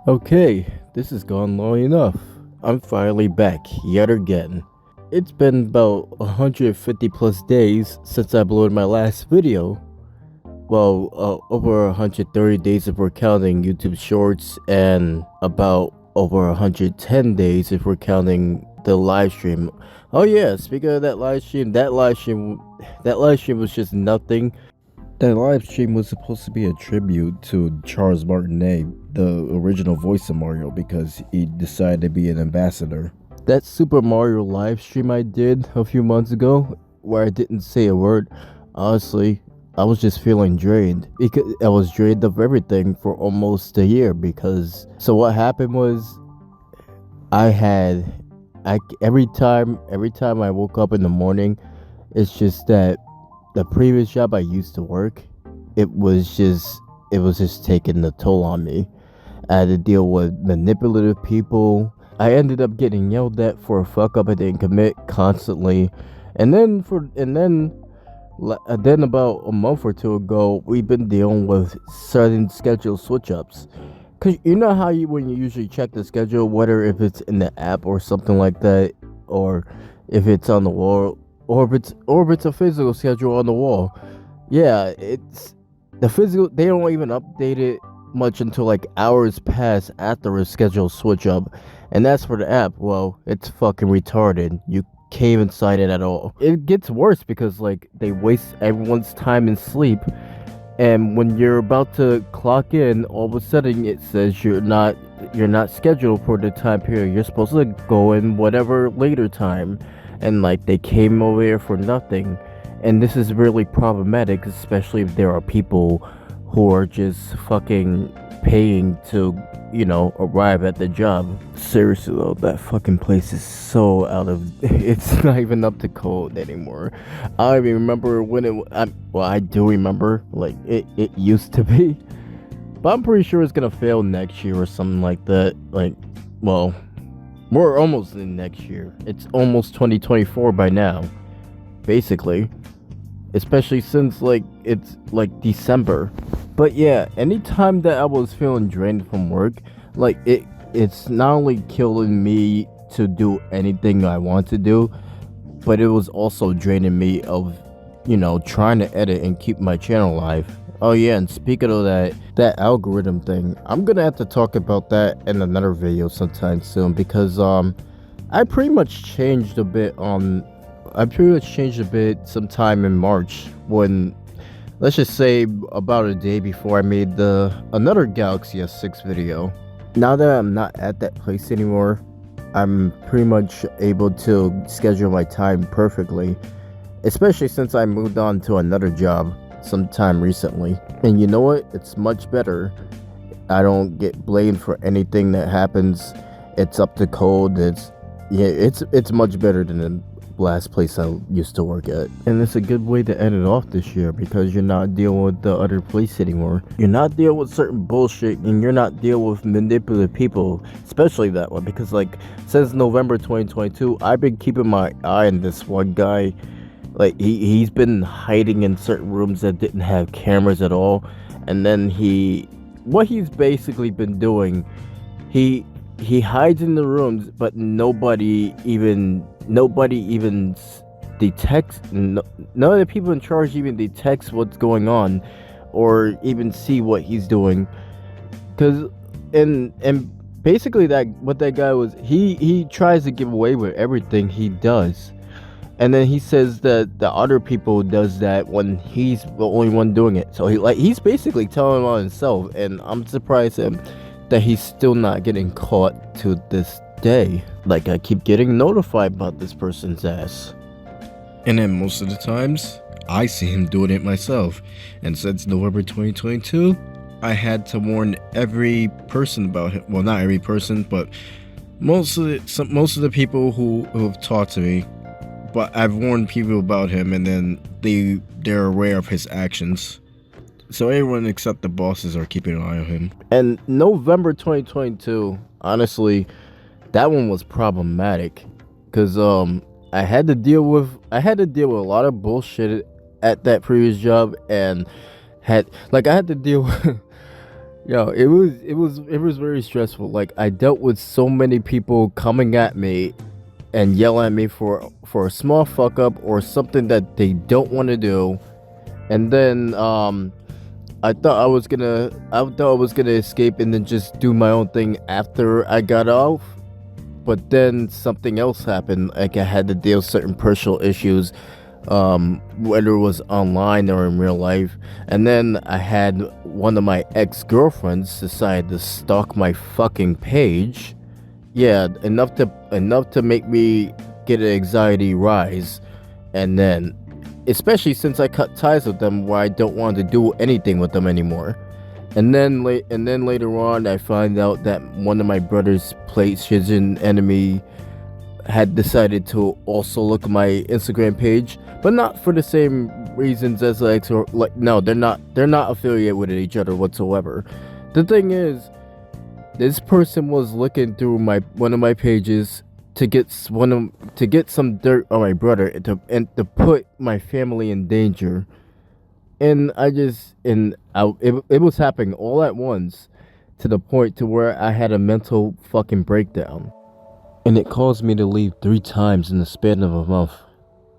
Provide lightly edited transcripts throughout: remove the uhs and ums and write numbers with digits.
Okay, this has gone long enough. I'm finally back yet again. It's been about 150 plus days since I uploaded my last video. Well, over 130 days if we're counting YouTube Shorts, and about over 110 days if we're counting the live stream. Oh yeah, speaking of that live stream was just nothing. That live stream was supposed to be a tribute to Charles Martinet, the original voice of Mario, because he decided to be an ambassador. That Super Mario live stream I did a few months ago, where I didn't say a word, honestly, I was just feeling drained. Because I was drained of everything for almost a year. Because so what happened was, I had, I every time I woke up in the morning, it's just that the previous job I used to work, it was just taking the toll on me. I had to deal with manipulative people. I ended up getting yelled at for a fuck up I didn't commit constantly. And then about a month or two ago, we've been dealing with sudden schedule switch ups. Cause you know how when you usually check the schedule, whether if it's in the app or something like that, or if it's on the wall, or if it's a physical schedule on the wall. Yeah, it's the physical. They don't even update it much until like hours pass after a schedule switch up, and that's for the app. Well, it's fucking retarded. You can't even sign it at all. It gets worse because like they waste everyone's time in sleep, and when you're about to clock in, all of a sudden it says you're not scheduled for the time period. You're supposed to go in whatever later time, and like they came over here for nothing. And this is really problematic, especially if there are people who are just fucking paying to, arrive at the job. Seriously though, that fucking place is so out of it's not even up to code anymore. I don't even remember when well, I do remember, like it used to be, but I'm pretty sure it's gonna fail next year or something like that. Like, well, we're almost in next year. It's almost 2024 by now, basically. Especially since like it's like December. But yeah, anytime that I was feeling drained from work, like it's not only killing me to do anything I want to do, but it was also draining me of, trying to edit and keep my channel alive. Oh yeah, and speaking of that algorithm thing, I'm gonna have to talk about that in another video sometime soon, because I pretty much changed a bit on I pretty much changed a bit sometime in March, when, let's just say, about a day before I made the another Galaxy S6 video. Now that I'm not at that place anymore, I'm pretty much able to schedule my time perfectly, especially since I moved on to another job sometime recently. And you know what? It's much better. I don't get blamed for anything that happens. It's up to code. It's much better than the last place I used to work at. And it's a good way to end it off this year, because you're not dealing with the other place anymore. You're not dealing with certain bullshit, and you're not dealing with manipulative people, especially that one, because like since November 2022, I've been keeping my eye on this one guy. Like he's been hiding in certain rooms that didn't have cameras at all, and then what he's basically been doing, he hides in the rooms, but nobody even detects. None of the people in charge even detects what's going on, or even see what he's doing. Cause and basically that guy was, he tries to give away with everything he does, and then he says that the other people does that when he's the only one doing it. So he's basically telling on himself, and I'm surprised that he's still not getting caught to this day. Like, I keep getting notified about this person's ass. And then most of the times, I see him doing it myself. And since November 2022, I had to warn every person about him. Well, not every person, but most of the people who have talked to me. But I've warned people about him, and then they're aware of his actions. So everyone except the bosses are keeping an eye on him. And November 2022, honestly, that one was problematic, because I had to deal with a lot of bullshit at that previous job, and I had to deal with Yo, it was very stressful. Like I dealt with so many people coming at me and yelling at me for a small fuck up or something that they don't want to do. And then I thought I was gonna escape and then just do my own thing after I got off. But then something else happened. Like I had to deal with certain personal issues, whether it was online or in real life. And then I had one of my ex-girlfriends decide to stalk my fucking page. Yeah, enough to make me get an anxiety rise. And then, especially since I cut ties with them, where I don't want to do anything with them anymore. And then later on, I find out that one of my brother's PlayStation enemy had decided to also look at my Instagram page, but not for the same reasons as like, or like no, they're not affiliated with each other whatsoever. The thing is, this person was looking through my one of my pages to get some dirt on my brother and to put my family in danger. And it was happening all at once, to the point to where I had a mental fucking breakdown. And it caused me to leave 3 times in the span of a month.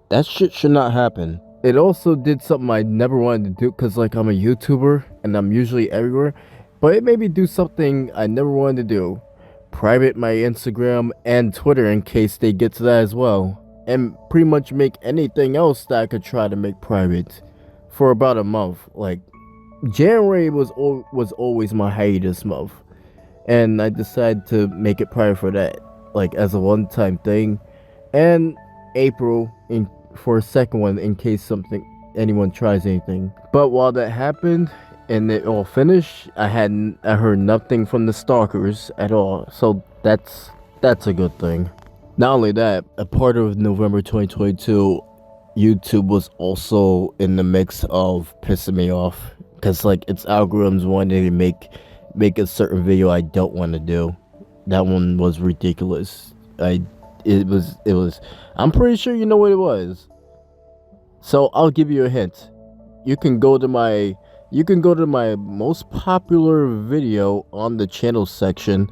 That shit should not happen. It also did something I never wanted to do, because like I'm a YouTuber and I'm usually everywhere, but it made me do something I never wanted to do: private my Instagram and Twitter in case they get to that as well, and pretty much make anything else that I could try to make private for about a month. Like January was always my hiatus month, and I decided to make it private for that, like as a one-time thing, and April in for a second one in case something anyone tries anything. But while that happened and it all finished, I heard nothing from the stalkers at all. So that's a good thing. Not only that, a part of November 2022, YouTube was also in the mix of pissing me off, because like its algorithms wanted to make a certain video I don't want to do. That one was ridiculous. It was I'm pretty sure you know what it was. So I'll give you a hint. You can go to my most popular video on the channel section,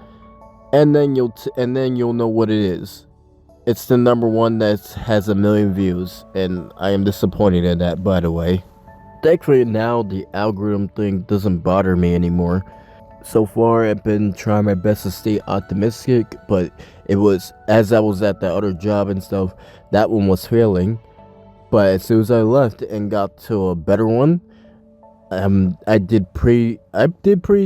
and then you'll know what it is. It's the number one that has 1 million views, and I am disappointed in that, by the way. Thankfully now the algorithm thing doesn't bother me anymore. So far I've been trying my best to stay optimistic, but it was, as I was at that other job and stuff, that one was failing. But as soon as I left and got to a better one, I did pretty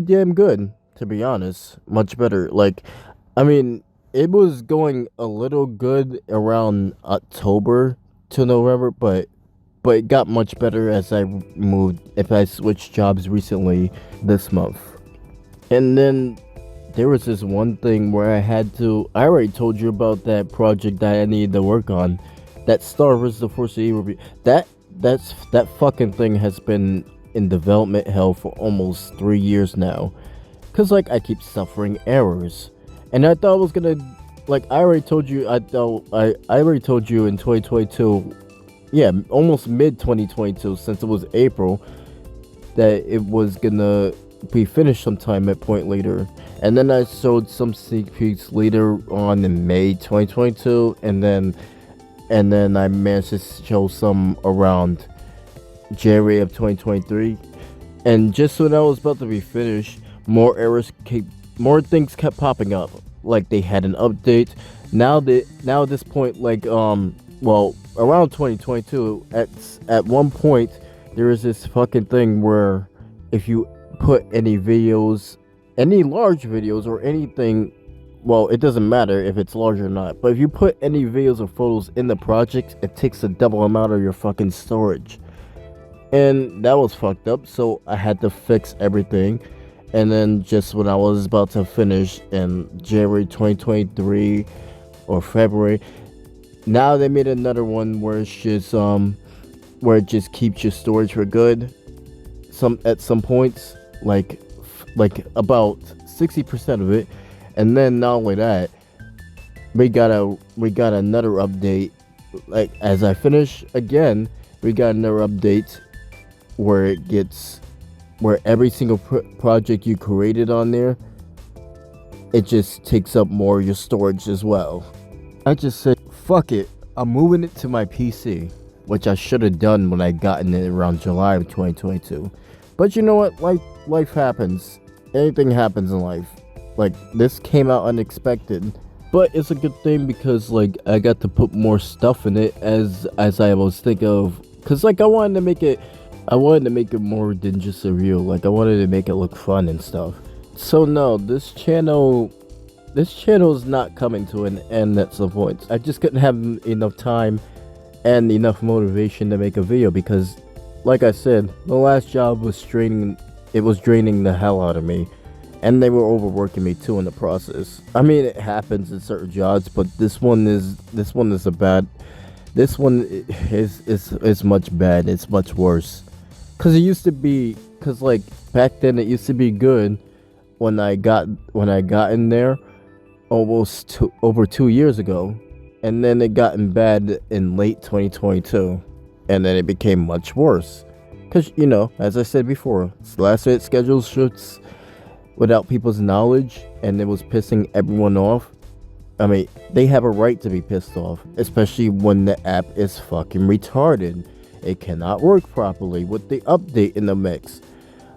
damn good, to be honest. Much better. Like, I mean, it was going a little good around October to November, but it got much better as if I switched jobs recently this month. And then there was this one thing where I already told you about that project that I needed to work on. That Star vs. the Force of Evil review. That fucking thing has been in development hell for almost 3 years now. Cause like I keep suffering errors. And I thought I was gonna, like I already told you, I already told you in 2022, yeah, almost mid 2022, since it was April, that it was gonna be finished sometime at point later. And then I showed some sneak peeks later on in May 2022, and then I managed to show some around January of 2023. And just when I was about to be finished, more things kept popping up. Like they had an update. Now at this point, like well, around 2022, at one point there was this fucking thing where if you put any videos, any large videos or anything, well, it doesn't matter if it's large or not, but if you put any videos or photos in the project, it takes a double amount of your fucking storage. And that was fucked up, so I had to fix everything. And then just when I was about to finish in January 2023 or February, now they made another one where it's just where it just keeps your storage for good. At some points, like about 60% of it. And then not only that, we got another update. Like as I finish again, we got another update where it gets where every single project you created on there, it just takes up more of your storage as well. I just said, fuck it, I'm moving it to my PC, which I should have done when I gotten it around July of 2022. But you know what? Life happens. Anything happens in life. Like, this came out unexpected. But it's a good thing because, like, I got to put more stuff in it as I was thinking of. Because, like, I wanted to make it more than just a reel. Like, I wanted to make it look fun and stuff. So, no, this channel is not coming to an end at some point. I just couldn't have enough time and enough motivation to make a video because, like I said, the last job was draining the hell out of me, and they were overworking me too in the process. I mean, it happens in certain jobs, but this one is much bad. It's much worse. Cause like back then it used to be good when I got in there over 2 years ago, and then it got bad in late 2022, and then it became much worse. Cause you know, as I said before, it's last minute schedule shoots without people's knowledge, and it was pissing everyone off. I mean, they have a right to be pissed off, especially when the app is fucking retarded. It cannot work properly with the update in the mix.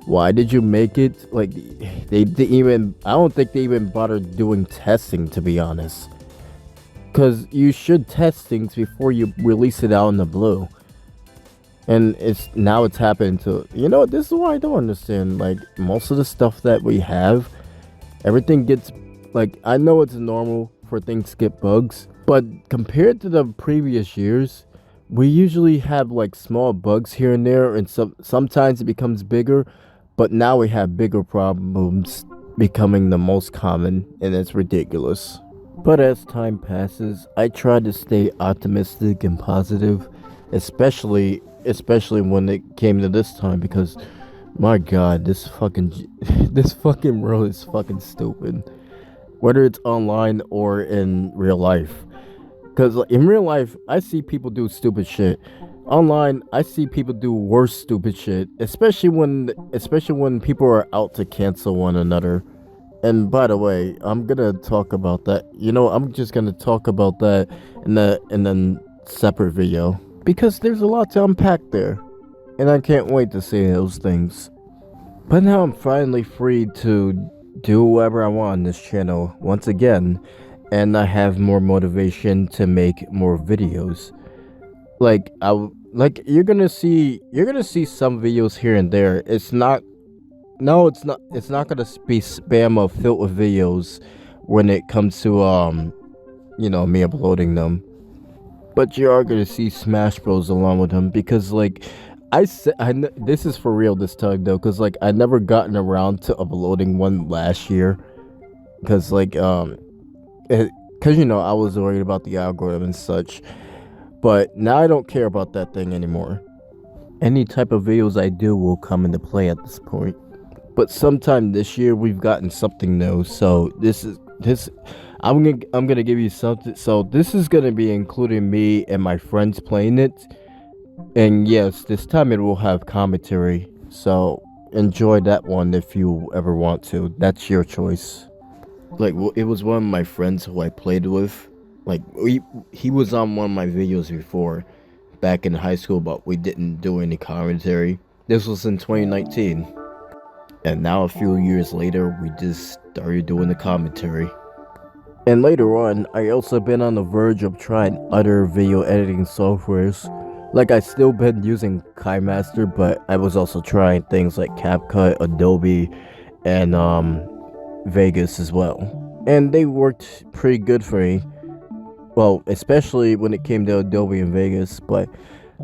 Why did you make it? Like, I don't think they even bothered doing testing, to be honest. Because you should test things before you release it out in the blue. And it's happening to, you know, this is why I don't understand. Like, most of the stuff that we have, everything gets, like, I know it's normal for things to get bugs, but compared to the previous years, we usually have like small bugs here and there, and sometimes it becomes bigger, but now we have bigger problems becoming the most common, and it's ridiculous. But as time passes, I try to stay optimistic and positive, especially when it came to this time, because my god, this fucking world is fucking stupid, whether it's online or in real life. Because in real life, I see people do stupid shit. Online, I see people do worse stupid shit, especially when people are out to cancel one another. And by the way, I'm gonna talk about that. You know, I'm just gonna talk about that in the separate video, because there's a lot to unpack there, and I can't wait to see those things. But now I'm finally free to do whatever I want on this channel once again, and I have more motivation to make more videos. Like you're gonna see some videos here and there. It's not gonna be spam of filled with videos when it comes to you know, me uploading them. But you are gonna see Smash Bros along with them, because like this is for real this time though, because like I never gotten around to uploading one last year, because like because you know, I was worried about the algorithm and such. But now I don't care about that thing anymore. Any type of videos I do will come into play at this point. But sometime this year we've gotten something new, so I'm gonna give you something. So this is gonna be including me and my friends playing it. And yes, this time it will have commentary, so enjoy that one if you ever want to. That's your choice. Like, it was one of my friends who I played with. Like, he was on one of my videos before, back in high school, but we didn't do any commentary. This was in 2019. And now a few years later, we just started doing the commentary. And later on, I also been on the verge of trying other video editing softwares. Like, I still been using KiMaster, but I was also trying things like CapCut, Adobe, and Vegas as well, and they worked pretty good for me. Well, especially when it came to Adobe and Vegas, but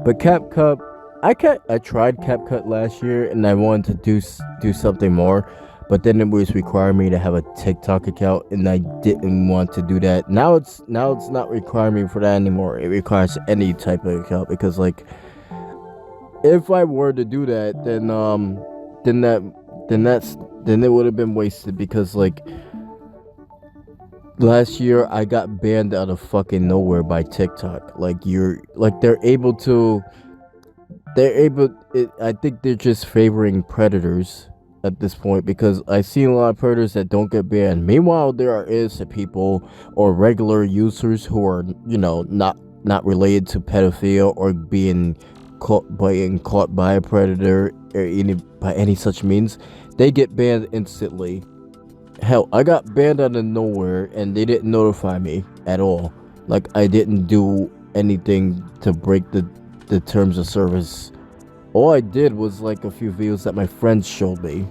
CapCut, I tried CapCut last year, and I wanted to do something more, but then it was requiring me to have a TikTok account, and I didn't want to do that. Now it's not requiring me for that anymore. It requires any type of account, because like, if I were to do that, then it would have been wasted, because like last year I got banned out of fucking nowhere by TikTok. Like they're able to they're able. I think they're just favoring predators at this point because I've seen a lot of predators that don't get banned. Meanwhile, there are innocent people or regular users who are, not related to pedophilia or being caught by a predator or by any such means. They get banned instantly. Hell, I got banned out of nowhere and they didn't notify me at all. Like I didn't do anything to break the terms of service. All I did was like a few videos that my friends showed me,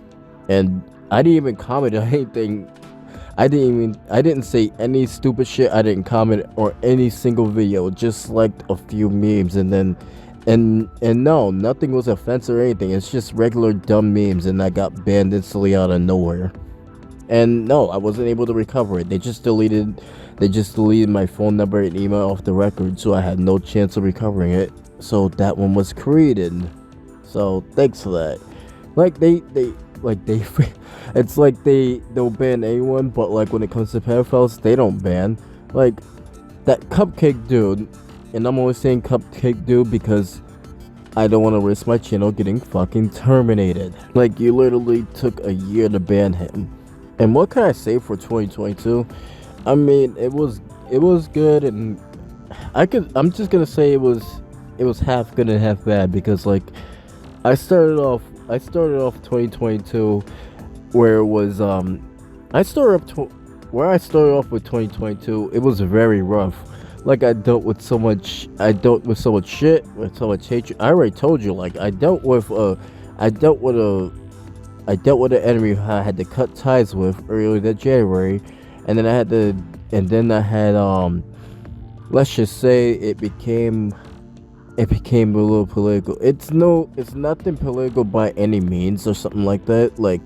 and I didn't even comment on anything. I didn't say any stupid shit. I didn't comment or any single video. Just like a few memes, and then and no, nothing was offensive or anything. It's just regular dumb memes, and I got banned instantly out of nowhere. And no, I wasn't able to recover it. They just deleted my phone number and email off the record, so I had no chance of recovering it. So that one was created. So thanks for that. Like they it's like they'll ban anyone, but like when it comes to pedophiles, they don't ban. Like that cupcake dude, and I'm only saying cupcake dude because I don't want to risk my channel getting fucking terminated. Like you literally took a year to ban him. And what can I say for 2022? I mean, it was good, and I'm just gonna say it was half good and half bad because like I started off 2022 where it was I started off with 2022. It was very rough. Like I dealt with so much shit, with so much hatred. I already told you, like I dealt with an enemy who I had to cut ties with earlier that January, and then I had let's just say it became a little political. It's nothing political by any means or something like that. Like,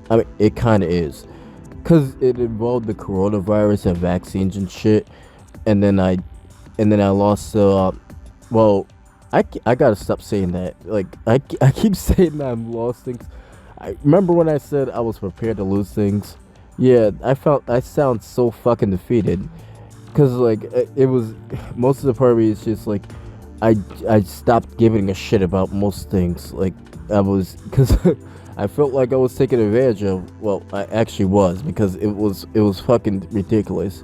I mean, it kind of is, cause it involved the coronavirus and vaccines and shit. And then I lost. Well, I gotta stop saying that. Like, I keep saying that I'm lost things. I remember when I said I was prepared to lose things. Yeah, I sound so fucking defeated, cause like it was most of the part of me is just like I stopped giving a shit about most things. Like I was, cause I felt like I was taken advantage of. Well, I actually was, because it was fucking ridiculous.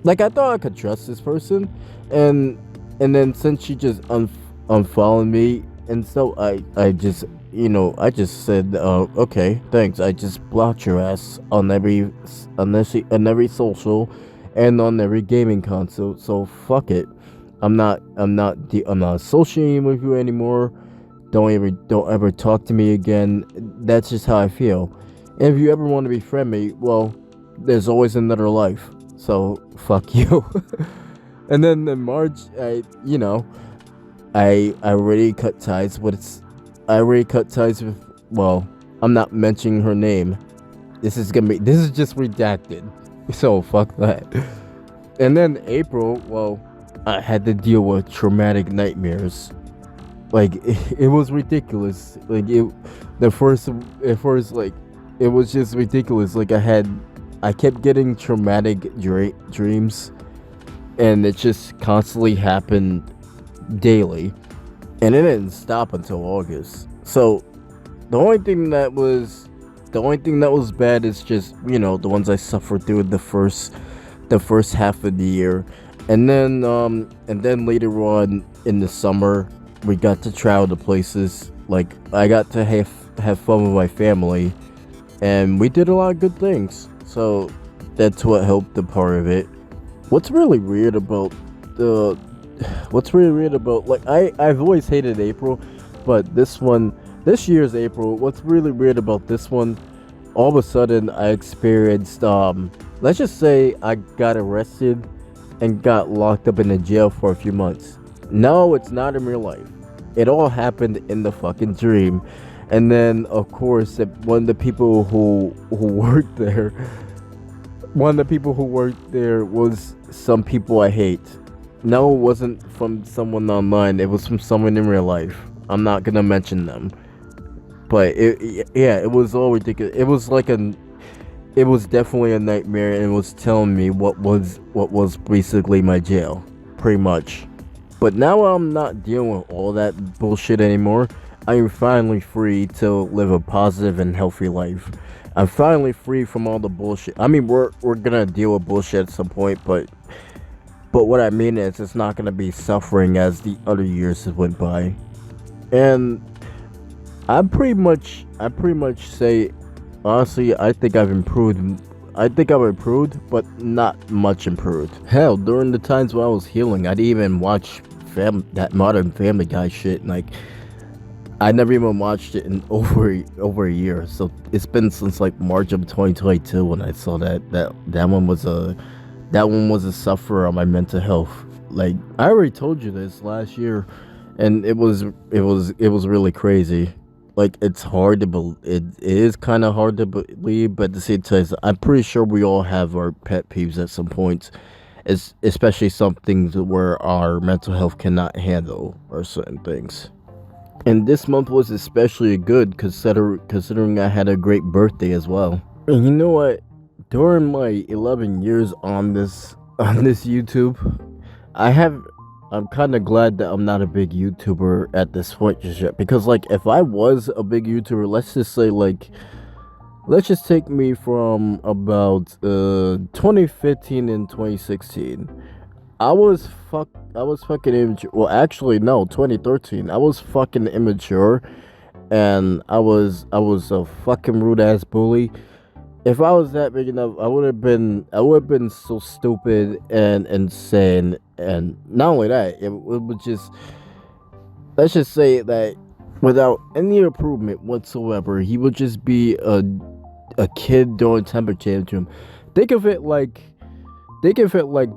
Like I thought I could trust this person, and then since she just unfollowed me, and so I just said, okay, thanks. I just blocked your ass on every social and on every gaming console. So fuck it. I'm not associating with you anymore. Don't ever talk to me again. That's just how I feel. And if you ever want to befriend me, well, there's always another life. So fuck you. And then in March, I already cut ties with. I already cut ties with. Well, I'm not mentioning her name. This is just redacted. So fuck that. And then April, well, I had to deal with traumatic nightmares. Like it was ridiculous. Like like it was just ridiculous. Like I kept getting traumatic dreams, and it just constantly happened daily, and it didn't stop until August. So the only thing that was bad is just the ones I suffered through the first half of the year, and then later on in the summer we got to travel to places. Like I got to have fun with my family, and we did a lot of good things. So that's what helped the part of it. What's really weird about the like I've always hated April, but this year's April, what's really weird about this one, all of a sudden I experienced let's just say I got arrested and got locked up in a jail for a few months. No, it's not in real life. It all happened in the fucking dream. And then of course one of the people who worked there was some people I hate. No, it wasn't from someone online. It was from someone in real life. I'm not gonna mention them. But it was all ridiculous. It was definitely a nightmare, and it was telling me what was basically my jail, pretty much. But now I'm not dealing with all that bullshit anymore. I am finally free to live a positive and healthy life. I'm finally free from all the bullshit. I mean, we're gonna deal with bullshit at some point, but what I mean is, it's not gonna be suffering as the other years have went by. And I pretty much say, honestly, I think I've improved. I think I've improved, but not much improved. Hell, during the times when I was healing, I didn't even watch that Modern Family Guy shit. Like, I never even watched it in over a year. So it's been since like March of 2022 when I saw that one was a sufferer on my mental health. Like, I already told you this last year, and it was really crazy. Like, it's hard to believe. It is kind of hard to believe, but at the same time, I'm pretty sure we all have our pet peeves at some points. Especially some things where our mental health cannot handle or certain things. And this month was especially good considering I had a great birthday as well. And you know what? During my 11 years on this YouTube, I have I'm kind of glad that I'm not a big YouTuber at this point just yet, because like if I was a big YouTuber, let's just take me from about 2015 and 2016. I was fucking immature. Well, actually no, 2013. I was fucking immature, and I was a fucking rude ass bully. If I was that big enough, I would have been so stupid and insane. And not only that, it would just, let's just say that without any improvement whatsoever, he would just be a kid doing temper tantrum. Think of it like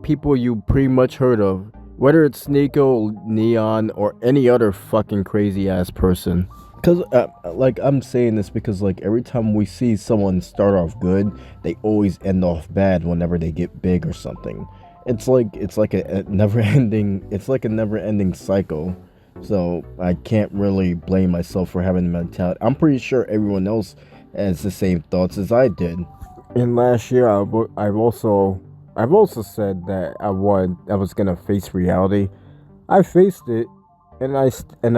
people you pretty much heard of, whether it's Nico, Neon, or any other fucking crazy ass person. Cause like I'm saying this because like every time we see someone start off good, they always end off bad whenever they get big or something. It's like a never ending cycle. So I can't really blame myself for having the mentality. I'm pretty sure everyone else has the same thoughts as I did. And last year, I've also said that I was gonna face reality. I faced it, and I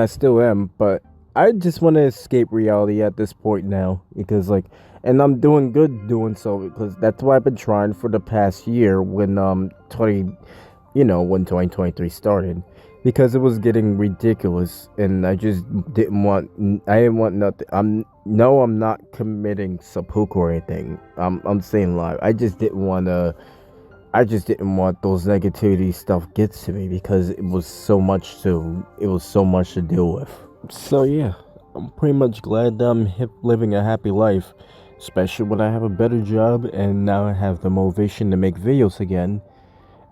still am. But I just want to escape reality at this point now, because like, and I'm doing good doing so, because that's what I've been trying for the past year when 2023 started, because it was getting ridiculous, and I didn't want nothing. I'm not committing seppuku or anything. I'm saying live. I just didn't want those negativity stuff gets to me, because it was so much to deal with. So yeah, I'm pretty much glad that I'm living a happy life, especially when I have a better job and now I have the motivation to make videos again.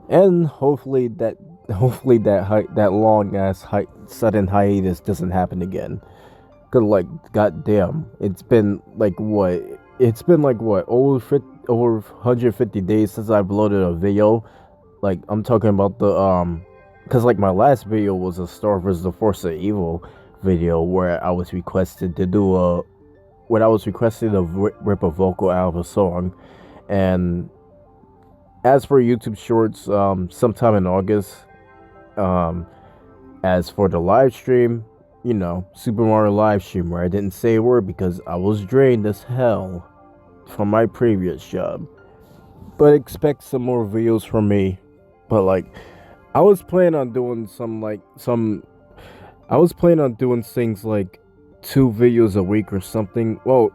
And hopefully that long ass sudden hiatus doesn't happen again. Cause like, goddamn, it's been like what, over 150 days since I've loaded a video. Like, I'm talking about cause like my last video was a Star vs. the Force of Evil video where I was requested to rip a vocal out of a song. And as for YouTube Shorts, sometime in August. As for the live stream, Super Mario live stream, where I didn't say a word because I was drained as hell from my previous job. But expect some more videos from me. But like, I was planning on doing things like 2 videos a week or something. Well,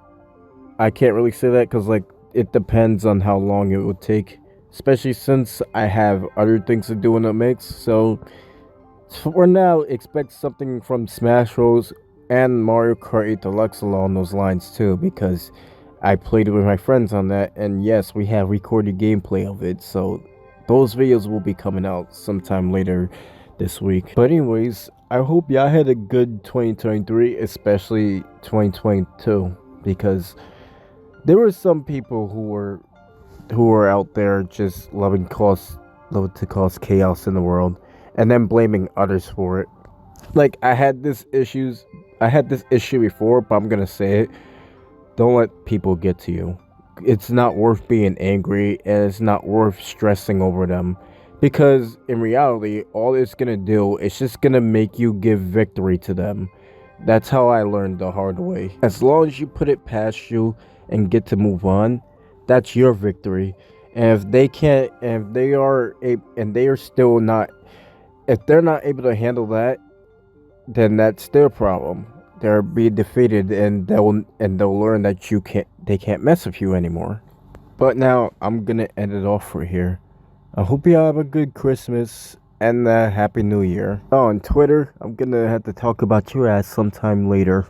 I can't really say that because like it depends on how long it would take, especially since I have other things to do in the mix. So for now, expect something from Smash Bros. And Mario Kart 8 Deluxe along those lines too, because I played it with my friends on that, and yes, we have recorded gameplay of it, so those videos will be coming out sometime later this week. But anyways, I hope y'all had a good 2023, especially 2022, because there were some people who were out there just loving to cause chaos in the world, and then blaming others for it. Like, I had this issue before, but I'm gonna say it. Don't let people get to you. It's not worth being angry, and it's not worth stressing over them, Because in reality, all it's gonna do is just gonna make you give victory to them. That's how I learned the hard way. As long as you put it past you and get to move on, that's your victory. And if they can't, and they are still not, if they're not able to handle that, then that's their problem. They'll be defeated, and they'll learn that they can't mess with you anymore. But now I'm gonna end it off for here. I hope you have a good Christmas and a Happy New Year. Oh, on Twitter, I'm gonna have to talk about your ass sometime later.